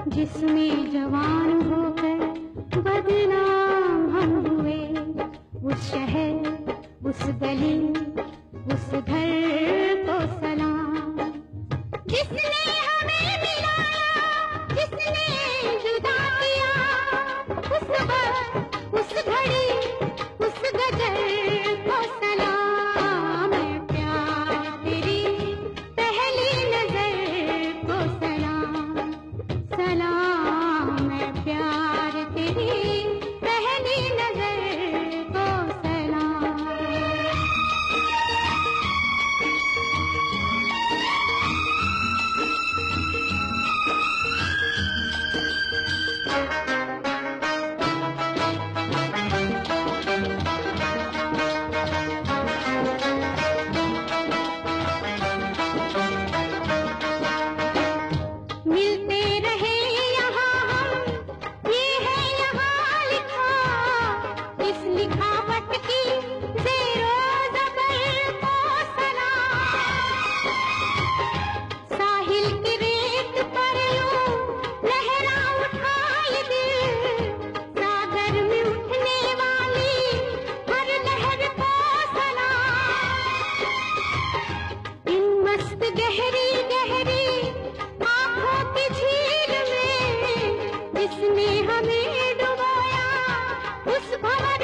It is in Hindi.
जिसमें जवान होकर बदनाम हम हुए। उस शहर उस गली उस घर को सलाम, जिसने हमें मिलाया जिसने जुदा किया, उस वक्त उस घड़ी उस गजर को सलाम। मैं प्यार तेरी पहली नजर को सलाम, सलाम। मैं प्यार तेरी पहली नजर को सलाम। मिलते रहे यहाँ हम, ये है यहाँ लिखा, इस लिखावट की ज़ेरो ज़बर को सलाम। साहिल की रेत पर यूं लहरा उठा ये दिल, सागर में उठने वाली हर लहर को सलाम। इन मस्त गहरी गहरी आँखों की झील में जिसने हमें डुबोया, उस भंवर